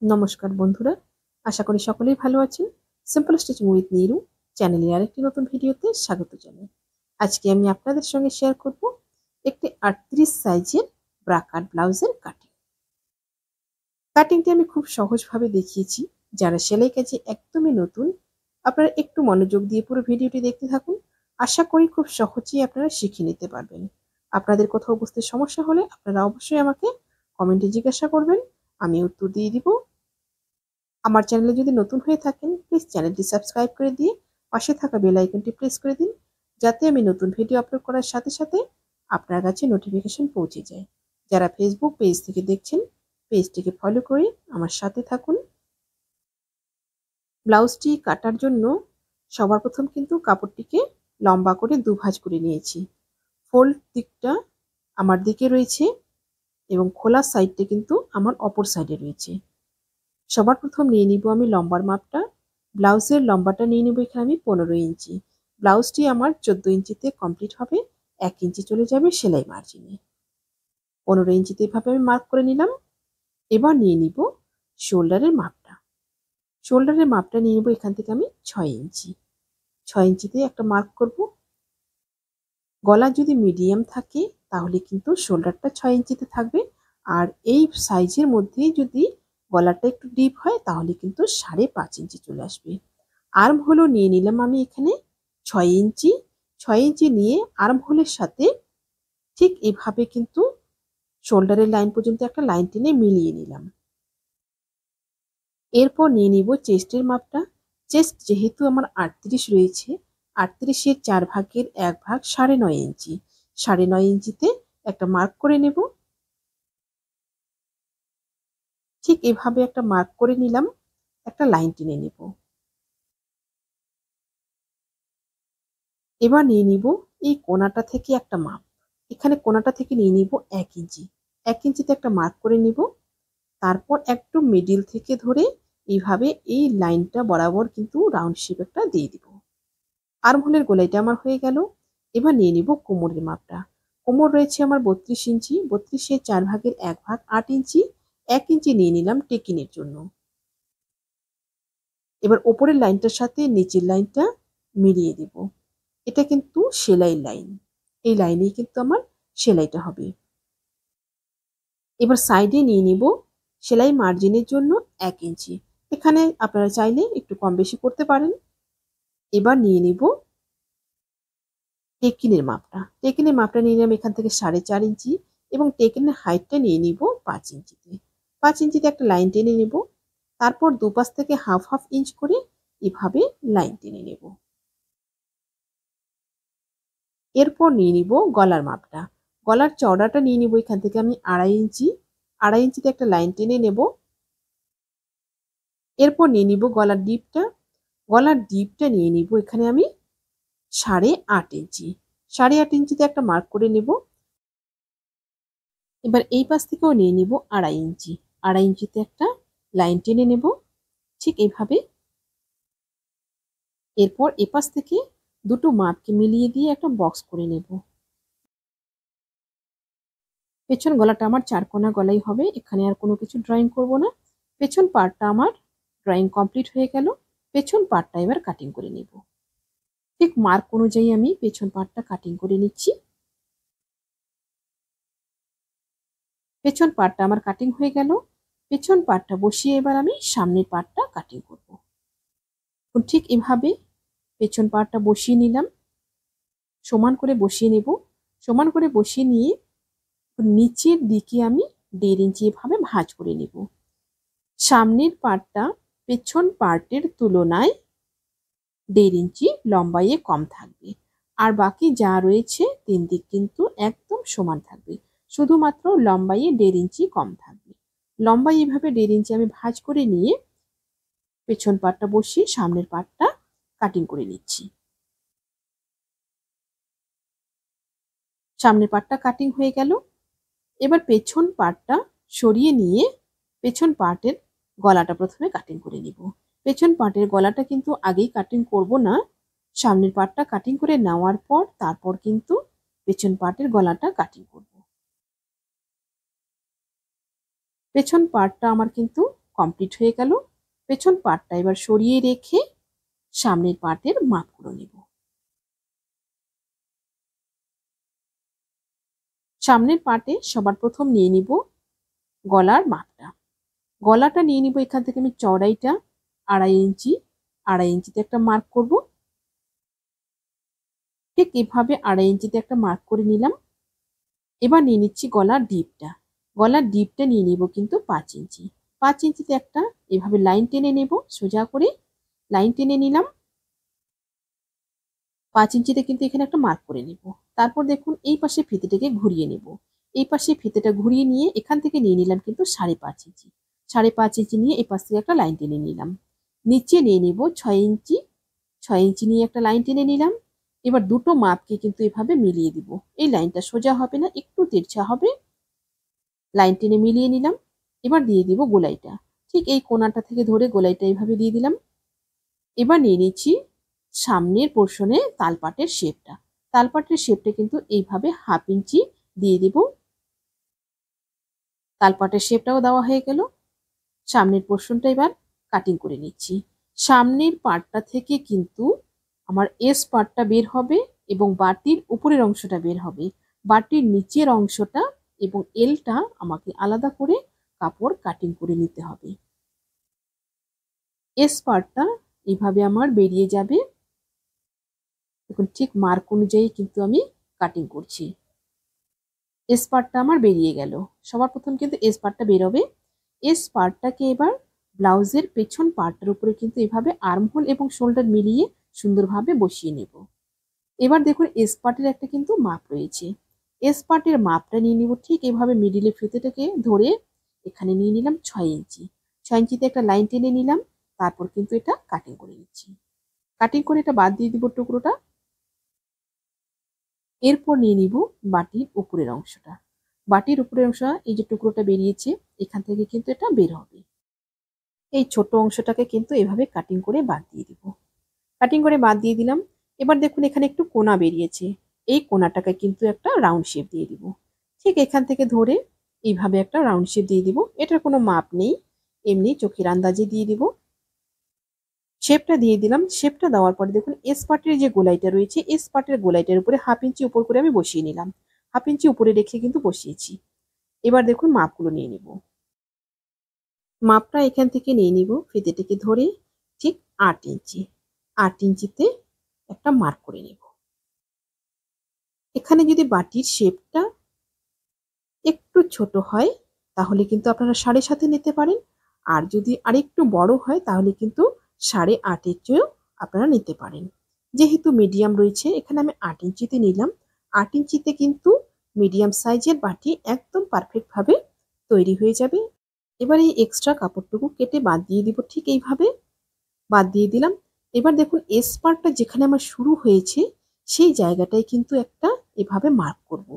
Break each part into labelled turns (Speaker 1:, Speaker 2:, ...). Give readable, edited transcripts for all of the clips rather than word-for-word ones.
Speaker 1: নমস্কার বন্ধুরা, আশা করি সকলেই ভালো আছেন। সিম্পল স্টিচিং উইথ নিরু চ্যানেলের আরেকটি নতুন ভিডিওতে স্বাগত জানাই। আজকে আমি আপনাদের সঙ্গে শেয়ার করব একটি 38 সাইজের ব্রা কাট ব্লাউজের কাটিং। কাটিংটি আমি খুব সহজভাবে দেখিয়েছি। যারা সেলাই কাজে একদমই নতুন, আপনারা একটু মনোযোগ দিয়ে পুরো ভিডিওটি দেখতে থাকুন। আশা করি খুব সহজেই আপনারা শিখে নিতে পারবেন। আপনাদের কোথাও বুঝতে সমস্যা হলে আপনারা অবশ্যই আমাকে কমেন্টে জিজ্ঞাসা করবেন, আমি উত্তর দিয়ে দিব। আমার চ্যানেলে যদি নতুন হয়ে থাকেন, প্লিজ চ্যানেলটি সাবস্ক্রাইব করে দিয়ে পাশে থাকা বেল আইকনটি প্রেস করে দিন, যাতে আমি নতুন ভিডিও আপলোড করার সাথে সাথে আপনার কাছে নোটিফিকেশন পৌঁছে যায়। যারা ফেসবুক পেজ থেকে দেখছেন, পেজটিকে ফলো করে আমার সাথে থাকুন। ব্লাউজটি কাটার জন্য সবার প্রথম কিন্তু কাপড়টিকে লম্বা করে দুভাঁজ করে নিয়েছি। ফোল্ড দিকটা আমার দিকে রয়েছে এবং খোলা সাইডটা কিন্তু আমার অপর সাইডে রয়েছে। সবার প্রথম নিয়ে নিব আমি লম্বার মাপটা। ব্লাউজের লম্বাটা নিয়ে নেব এখানে আমি 15 ইঞ্চি। ব্লাউজটি আমার 14 ইঞ্চিতে কমপ্লিট হবে, 1 ইঞ্চি চলে যাবে সেলাই মার্জিনে। 15 ইঞ্চিতে এভাবে আমি মার্ক করে নিলাম। এবার নিয়ে নিব শোল্ডারের মাপটা। শোল্ডারের মাপটা নিয়ে নেব এখান থেকে আমি 6 ইঞ্চি। 6 ইঞ্চিতে একটা মার্ক করব। গলা যদি মিডিয়াম থাকে তাহলে কিন্তু শোল্ডারটা 6 ইঞ্চিতে থাকবে, আর এই সাইজের মধ্যেই যদি গলাটা একটু ডিপ হয় তাহলে কিন্তু 5.5 ইঞ্চি চলে আসবে। আর্ম হোলও নিয়ে নিলাম আমি এখানে 6 ইঞ্চি। 6 ইঞ্চি নিয়ে আর্ম হোলের সাথে ঠিক এভাবে কিন্তু শোল্ডারের লাইন পর্যন্ত একটা লাইন টেনে মিলিয়ে নিলাম। এরপর নিয়ে নিব চেস্টের মাপটা। চেস্ট যেহেতু আমার 38 রয়েছে, 38-এর 4 ভাগের 1 ভাগ 9.5 ইঞ্চি। 9.5 ইঞ্চিতে একটা মার্ক করে নেব। ঠিক এভাবে একটা মার্ক করে নিলাম, একটা লাইন টেনে নেব। এবার নিয়ে নিব এই কোণাটা থেকে একটা মাপ। এখানে কোণাটা থেকে নিয়ে নিব 1 ইঞ্চি। 1 ইঞ্চিতে একটা মার্ক করে নিব। তারপর একটু মিডিল থেকে ধরে এইভাবে এই লাইনটা বরাবর কিন্তু রাউন্ড শেপ একটা দিয়ে দিব। আর্মহোলের গোলাইটা আমার হয়ে গেল। এবার নিয়ে নিব কোমরের মাপটা। কোমর রয়েছে আমার 32 ইঞ্চি। 32-এর 4 ভাগের 1 ভাগ 8 ইঞ্চি। 1 ইঞ্চি নিয়ে নিলাম টেকিনের জন্য। এবার ওপরের লাইনটার সাথে নিচের লাইনটা মিলিয়ে দেব। এটা কিন্তু সেলাই লাইন। এই লাইনেই কিন্তু আমার সেলাইটা হবে। এবার সাইডে নিয়ে নিব সেলাই মার্জিনের জন্য 1 ইঞ্চি। এখানে আপনারা চাইলে একটু কম বেশি করতে পারেন। এবার নিয়ে নিব টেকিনের মাপটা। টেকিনের মাপটা নিয়ে নিলাম এখান থেকে 4.5 ইঞ্চি এবং টেকিনের হাইটটা নিয়ে নিব 5 ইঞ্চিতে। 5 ইঞ্চিতে একটা লাইন টেনে নেব। তারপর দুপাশ থেকে হাফ হাফ ইঞ্চ করে এভাবে লাইন টেনে নেব। এরপর নিয়ে নিব গলার মাপটা। গলার চওড়াটা নিয়ে নিব এখান থেকে আমি 2.5 ইঞ্চি। 2.5 ইঞ্চিতে একটা লাইন টেনে নেব। এরপর নিয়ে নিব গলার ডিপটা। গলার ডিপটা নিয়ে নিব এখানে আমি 8.5 ইঞ্চি। 8.5 ইঞ্চিতে একটা মার্ক করে নেব। এবার এই পাশ থেকেও নিয়ে নিব 2.5 ইঞ্চি। 2.5 ইঞ্চিতে একটা লাইন টেনে নেব ঠিক এইভাবে। এরপর এপাশ থেকে দুটো মাপকে মিলিয়ে দিয়ে একটা বক্স করে নেব। পেছন গলাটা আমার 4 কোণা গলাই হবে, এখানে আর কোনো কিছু ড্রয়িং করব না। পেছন পার্টটা আমার ড্রয়িং কমপ্লিট হয়ে গেল। পেছন পার্টটা এবার কাটিং করে নেব। ঠিক মার্ক অনুযায়ী আমি পেছন পার্টটা কাটিং করে নিচ্ছি। পেছন পার্টটা আমার কাটিং হয়ে গেল। পেছন পার্টটা বসিয়ে এবার আমি সামনের পার্টটা কাটিং করব। ঠিক এভাবে পেছন পার্টটা বসিয়ে নিলাম। সমান করে বসিয়ে নেব। সমান করে বসিয়ে নিয়ে নিচের দিকে আমি 1.5 ইঞ্চি এভাবে ভাঁজ করে নেব। সামনের পার্টটা পেছন পার্টের তুলনায় 1.5 ইঞ্চি লম্বাইয়ে কম থাকবে, আর বাকি যা রয়েছে 3 দিক কিন্তু একদম সমান থাকবে। শুধুমাত্র লম্বাইয়ে 1.5 ইঞ্চি কম থাকবে। লম্বাই এভাবে 1.5 ইঞ্চি আমি ভাঁজ করে নিয়ে পেছন পার্টটা বসিয়ে সামনের পার্টটা কাটিং করে নিচ্ছি। সামনের পার্টটা কাটিং হয়ে গেল। এবার পেছন পার্টটা সরিয়ে নিয়ে পেছন পার্টের গলাটা প্রথমে কাটিং করে নিব। পেছন পার্টের গলাটা কিন্তু আগেই কাটিং করব না, সামনের পার্টটা কাটিং করে নেওয়ার পর তারপর কিন্তু পেছন পার্টের গলাটা কাটিং করব। পেছন পার্টটা আমার কিন্তু কমপ্লিট হয়ে গেল। পেছন পার্টটা এবার সরিয়ে রেখে সামনের পার্টের মাপগুলো নেব। সামনের পার্টে সবার প্রথম নিয়ে নিব গলার মাপটা। গলাটা নিয়ে নিব এখান থেকে আমি চওড়াইটা 2.5 ইঞ্চি, 2.5 ইঞ্চিতে একটা মার্ক করব। ঠিক এভাবে 2.5 ইঞ্চিতে একটা মার্ক করে নিলাম। এবার নিয়ে নিচ্ছি গলার ডিপটা। গলার ডিপটা নিয়ে নিব কিন্তু 5 ইঞ্চি। 5 ইঞ্চিতে একটা এভাবে লাইন টেনে নেব, সোজা করে লাইন টেনে নিলাম। 5 ইঞ্চিতে কিন্তু এখানে একটা মার্ক করে নেব। তারপর দেখুন এই পাশে ফিতেটাকে ঘুরিয়ে নেব। এই পাশে ফিতেটা ঘুরিয়ে নিয়ে এখান থেকে নিয়ে নিলাম কিন্তু 5.5 ইঞ্চি। 5.5 ইঞ্চি নিয়ে এই পাশ থেকে একটা লাইন টেনে নিলাম। নিচে নিয়ে নিব 6 ইঞ্চি। 6 ইঞ্চি নিয়ে একটা লাইন টেনে নিলাম। এবার দুটো মাপকে কিন্তু এভাবে মিলিয়ে দিব। এই লাইনটা সোজা হবে না, একটু তিরছা হবে। লাইন টেনে মিলিয়ে নিলাম। এবার দিয়ে দিব গোলাইটা। ঠিক এই কোণাটা থেকে ধরে গোলাইটা এইভাবে দিয়ে দিলাম। এবার নিয়ে নিচ্ছি সামনের পোর্শনে তালপাটের শেপটা। তালপাটের শেপটা কিন্তু এইভাবে 1/2 ইঞ্চি দিয়ে দিব। তালপাটের শেপটাও দেওয়া হয়ে গেল। সামনের পোর্শনটা এবার কাটিং করে নিচ্ছি। সামনের পার্টটা থেকে কিন্তু আমার এস পার্টটা বের হবে এবং বাটির উপরের অংশটা বের হবে। বাটির নিচের অংশটা এবং এলটা আমাকে আলাদা করে কাপড় কাটিং করে নিতে হবে। এস পার্টটা এইভাবে আমার বেরিয়ে যাবে। দেখুন ঠিক মার্ক অনুযায়ী কিন্তু আমি কাটিং করছি। এস পার্টটা আমার বেরিয়ে গেল। সবার প্রথম কিন্তু এস পার্টটা বেরোবে। এস পার্টটাকে এবার ব্লাউজের পেছন পার্টটার উপরে কিন্তু এভাবে আর্মহোল এবং শোল্ডার মিলিয়ে সুন্দরভাবে বসিয়ে নেব। এবার দেখুন এস পার্টের একটা কিন্তু মাপ রয়েছে। এস পার্টের মাপটা নিয়ে নিব ঠিক এভাবে মিডিলে ফিতেটাকে ধরে এখানে নিয়ে নিলাম 6 ইঞ্চি। 6 ইঞ্চিতে একটা লাইন টেনে নিলাম। তারপর কিন্তু এটা কাটিং করে নিচ্ছি। কাটিং করে এটা বাদ দিয়ে দিব টুকরোটা। এরপর নিয়ে নিব বাটির উপরের অংশটা। বাটির উপরের অংশ এই যে টুকরোটা বেরিয়েছে এখান থেকে কিন্তু এটা বের হবে। এই ছোট অংশটাকে কিন্তু এভাবে কাটিং করে বাদ দিয়ে দিব। কাটিং করে বাদ দিয়ে দিলাম। এবার দেখুন এখানে একটু কোণা বেরিয়েছে। এই কোণাটাকে কিন্তু একটা রাউন্ড শেপ দিয়ে দিব। ঠিক এখান থেকে ধরে এইভাবে একটা রাউন্ড শেপ দিয়ে দিব। এটার কোনো মাপ নেই, এমনি চোখের আন্দাজে দিয়ে দিব। শেপটা দিয়ে দিলাম। শেপটা দেওয়ার পরে দেখুন এস পার্টের যে গোলাইটা রয়েছে এস পার্টের গোলাইটার উপরে 1/2 ইঞ্চি উপর করে আমি বসিয়ে নিলাম। 1/2 ইঞ্চি উপরে রেখে কিন্তু বসিয়েছি। এবার দেখুন মাপগুলো নিয়ে নিব। মাপটা এখান থেকে নিয়ে নিব ফিতেটাকে ধরে ঠিক 8 ইঞ্চি। 8 ইঞ্চিতে একটা মার্ক করে নেব। এখানে যদি বাটির শেপটা একটু ছোট হয় তাহলে কিন্তু আপনারা 7.5 নিতে পারেন। আর যদি আরেকটু বড় হয় তাহলে কিন্তু 8.5 এর চেয়েও আপনারা নিতে পারেন। যেহেতু মিডিয়াম রয়েছে এখানে আমি 8 ইঞ্চিতে নিলাম। 8 ইঞ্চিতে কিন্তু মিডিয়াম সাইজের বাটি একদম পারফেক্ট ভাবে তৈরি হয়ে যাবে। এবার এই এক্সট্রা কাপড়টুকু কেটে বাদ দিয়ে দিব। ঠিক এইভাবে বাদ দিয়ে দিলাম। এবার দেখুন এস পার্টটা যেখানে আমার শুরু হয়েছে সেই জায়গাটায় কিন্তু একটা এভাবে মার্ক করব।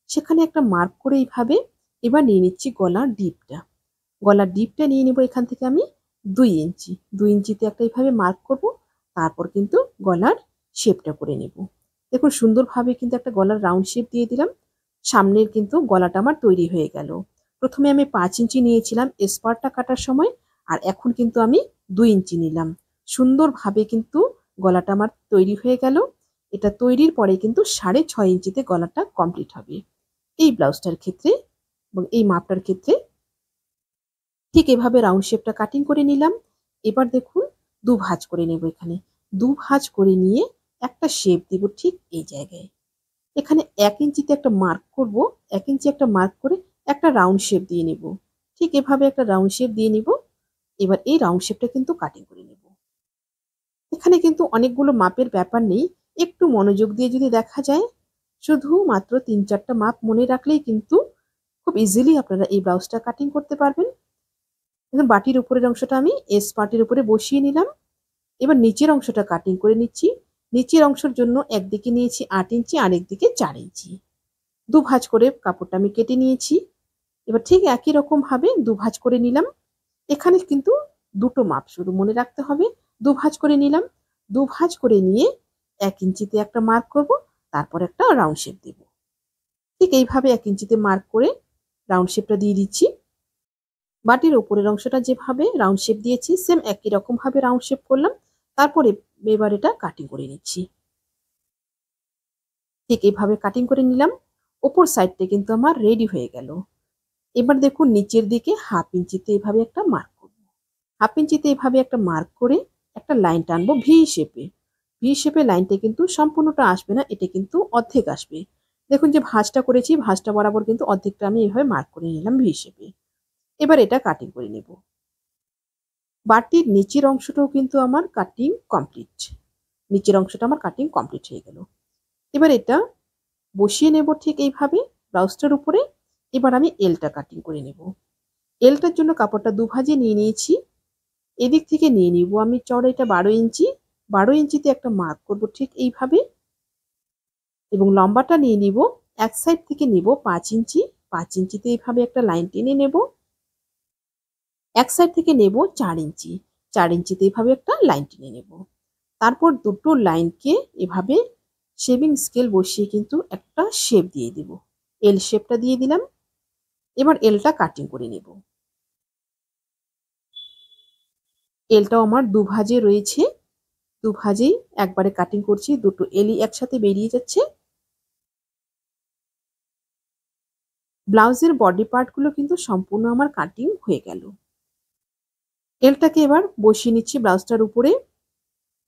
Speaker 1: সেখানে একটা মার্ক করে এইভাবে এবার নিয়ে নিচ্ছি গলার ডিপটা। গলার ডিপটা নিয়ে নেব এখান থেকে আমি 2 ইঞ্চি। 2 ইঞ্চিতে একটা এইভাবে মার্ক করব। তারপর কিন্তু গলার শেপটা করে নেব। দেখুন সুন্দরভাবে কিন্তু একটা গলার রাউন্ড শেপ দিয়ে দিলাম। সামনের কিন্তু গলাটা আমার তৈরি হয়ে গেল। প্রথমে আমি 5 ইঞ্চি নিয়েছিলাম এস পার্টটা কাটার সময়, আর এখন কিন্তু আমি 2 ইঞ্চি নিলাম। সুন্দরভাবে কিন্তু গলাটা আমার তৈরি হয়ে গেল। এটা তৈরির পরে কিন্তু 6.5 ইঞ্চিতে গলাটা কমপ্লিট হবে এই ব্লাউজটার ক্ষেত্রে এবং এই মাপটার ক্ষেত্রে। ঠিক এভাবে রাউন্ড শেপটা কাটিং করে নিলাম। এবার দেখুন দুভাঁজ করে নেব। এখানে দুভাঁজ করে নিয়ে একটা শেপ দিব ঠিক এই জায়গায়। এখানে 1 ইঞ্চিতে একটা মার্ক করব। 1 ইঞ্চি একটা মার্ক করে একটা রাউন্ড শেপ দিয়ে নিব। ঠিক এভাবে একটা রাউন্ড শেপ দিয়ে নিব। এবার এই রাউন্ড শেপটা কিন্তু কাটিং করে নেব। এখানে কিন্তু অনেকগুলো মাপের ব্যাপার নেই। একটু মনোযোগ দিয়ে যদি দেখা যায়, শুধু মাত্র 3-4টা মাপ মনে রাখলেই কিন্তু খুব ইজিলি আপনারা এই ব্লাউজটা কাটিং করতে পারবেন। বাটির উপরের অংশটা আমি এস পার্টের উপরে বসিয়ে নিলাম। এবার নিচের অংশটা কাটিং করে নিচ্ছি। নিচের অংশের জন্য একদিকে নিয়েছি 8 ইঞ্চি, আরেকদিকে 4 ইঞ্চি। দুভাঁজ করে কাপড়টা আমি কেটে নিয়েছি। এবার ঠিক একই রকম ভাবে দুভাঁজ করে নিলাম। এখানে কিন্তু দুটো মাপ শুধু মনে রাখতে হবে। দুভাঁজ করে নিলাম। দুভাঁজ করে নিয়ে 1 ইঞ্চিতে একটা মার্ক করব, তারপর একটা রাউন্ড শেপ দেব। ঠিক এইভাবে 1 ইঞ্চিতে মার্ক করে রাউন্ড শেপটা দিয়ে দিচ্ছি। বাটির উপরের অংশটা যেভাবে রাউন্ড শেপ দিয়েছি সেম একই রকম ভাবে রাউন্ড শেপ করলাম। তারপরে এবার এটা কাটিং করে নিচ্ছি। ঠিক এইভাবে কাটিং করে নিলাম। উপর সাইডটা কিন্তু আমার রেডি হয়ে গেল। এবার দেখুন নিচের দিকে 1/2 ইঞ্চিতে এভাবে একটা মার্ক করব। 1/2 ইঞ্চিতে এভাবে একটা মার্ক করে একটা লাইন টানবো ভি শেপে। ভি শেপে লাইনটা কিন্তু সম্পূর্ণটা আসবে না, এটা কিন্তু অর্ধেক আসবে। দেখুন যে ভাঁজটা করেছি, ভাঁজটা বরাবর কিন্তু অর্ধেকটা আমি এভাবে মার্ক করে নিলাম ভি শেপে। এবার এটা কাটিং করে নেব। বাটির নিচের অংশটাও কিন্তু আমার কাটিং কমপ্লিট। নিচের অংশটা আমার কাটিং কমপ্লিট হয়ে গেল। এবার এটা বসিয়ে নেব ঠিক এইভাবে ব্লাউজটার উপরে। এবার আমি এলটা কাটিং করে নেব। এলটার জন্য কাপড়টা দুভাজে নিয়ে নিয়েছি। এদিক থেকে নিয়ে নিব আমি চওড়াইটা 12 ইঞ্চি। 12 ইঞ্চিতে একটা মার্ক করব ঠিক এইভাবে, এবং লম্বাটা নিয়ে নিব এক সাইড থেকে নিব 5 ইঞ্চি। 5 ইঞ্চিতে এইভাবে একটা লাইন টেনে নেব। এক সাইড থেকে নেব 4 ইঞ্চি। 4 ইঞ্চিতে এইভাবে একটা লাইন টেনে নেব। তারপর দুটো লাইনকে এভাবে শেভিং স্কেল বসিয়ে কিন্তু একটা শেপ দিয়ে দিব। এল শেপটা দিয়ে দিলাম। এবার এলটা কাটিং করে নেব। এলটাও আমার দুভাজে রয়েছে, দুভাজেই একবারে কাটিং করছি, দুটো এলই একসাথে বেরিয়ে যাচ্ছে। ব্লাউজের বডি পার্টগুলো কিন্তু সম্পূর্ণ আমার কাটিং হয়ে গেল। এলটাকে এবার বসিয়ে নিচ্ছি ব্লাউজটার উপরে।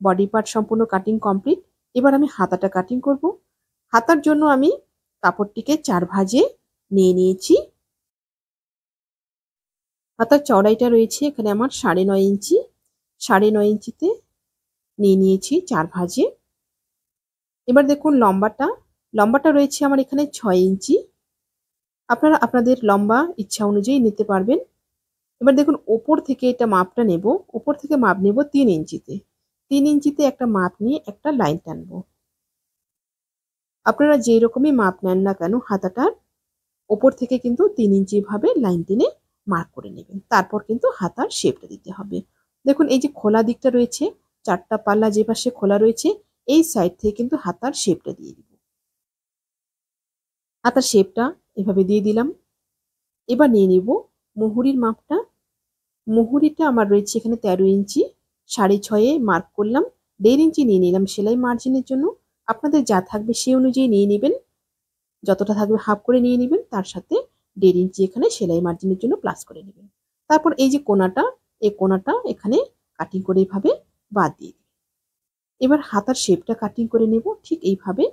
Speaker 1: বডি পার্ট সম্পূর্ণ কাটিং কমপ্লিট। এবার আমি হাতাটা কাটিং করব। হাতার জন্য আমি কাপড়টিকে 4 ভাঁজে নিয়ে নিয়েছি। হাতার চওড়াইটা রয়েছে এখানে আমার 9.5 ইঞ্চি। 9.5 ইঞ্চিতে নিয়ে নিয়েছি 4 ভাঁজে। এবার দেখুন লম্বাটা রয়েছে আমার এখানে 6 ইঞ্চি। আপনারা আপনাদের লম্বা ইচ্ছা অনুযায়ী নিতে পারবেন। এবার দেখুন ওপর থেকে এটা মাপটা নেব। ওপর থেকে মাপ নেব 3 ইঞ্চিতে। 3 ইঞ্চিতে একটা মাপ নিয়ে একটা লাইন টানবো। আপনারা যেই রকমই মাপ নেন না কেন হাতাটার, ওপর থেকে কিন্তু 3 ইঞ্চি ভাবে লাইন টেনে মার্ক করে নেবেন। তারপর কিন্তু হাতার শেপটা দিতে হবে। দেখুন এই যে খোলা দিকটা রয়েছে, 4টা পাল্লা যে পাশে খোলা রয়েছে, এই সাইড থেকে কিন্তু হাতার শেপটা দিয়ে দিব। হাতার শেপটা এভাবে দিয়ে দিলাম। এবার নিয়ে নিব মুহুরির মাপটা। মুহুরিটা আমার রয়েছে এখানে 13 ইঞ্চি। 6.5 মার্ক করলাম। 1.5 ইঞ্চি নিয়ে নিলাম সেলাই মার্জিনের জন্য। আপনাদের যা থাকবে সেই অনুযায়ী নিয়ে নেবেন। যতটা থাকবে হাফ করে নিয়ে নেবেন, তার সাথে 1.5 ইঞ্চি এখানে সেলাই মার্জিনের জন্য প্লাস করে নেবেন। তারপর এই যে কোনাটা, এই কোনাটা এখানে কাটিং করে এইভাবে বাদ দিয়ে দিবেন। এবার হাতার শেপটা কাটিং করে নেব ঠিক এইভাবে।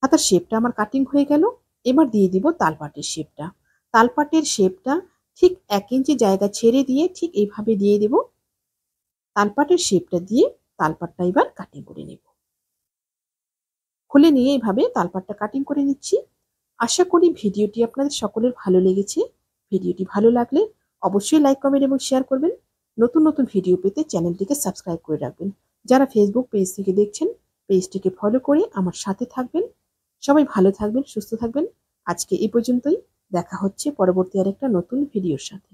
Speaker 1: হাতার শেপটা আমার কাটিং হয়ে গেল। এবার দিয়ে দিব তালপাটের শেপটা। তালপাটের শেপটা ঠিক 1 ইঞ্চি জায়গা ছেড়ে দিয়ে ঠিক এইভাবে দিয়ে দেব। তালপাটের শেপটা দিয়ে তালপাটটা এবার কাটিং করে নেব। খুলে নিয়ে এইভাবে তালপাটটা কাটিং করে নিচ্ছি। আশা করি ভিডিওটি আপনাদের সকলের ভালো লেগেছে। ভিডিওটি ভালো লাগলে অবশ্যই লাইক, কমেন্ট এবং শেয়ার করবেন। নতুন নতুন ভিডিও পেতে চ্যানেলটিকে সাবস্ক্রাইব করে রাখবেন। যারা ফেসবুক পেজ থেকে দেখছেন, পেজটিকে ফলো করে আমার সাথে থাকবেন। সবাই ভালো থাকবেন, সুস্থ থাকবেন। আজকে এই পর্যন্তই। দেখা হচ্ছে পরবর্তী আরেকটা নতুন ভিডিওর সাথে।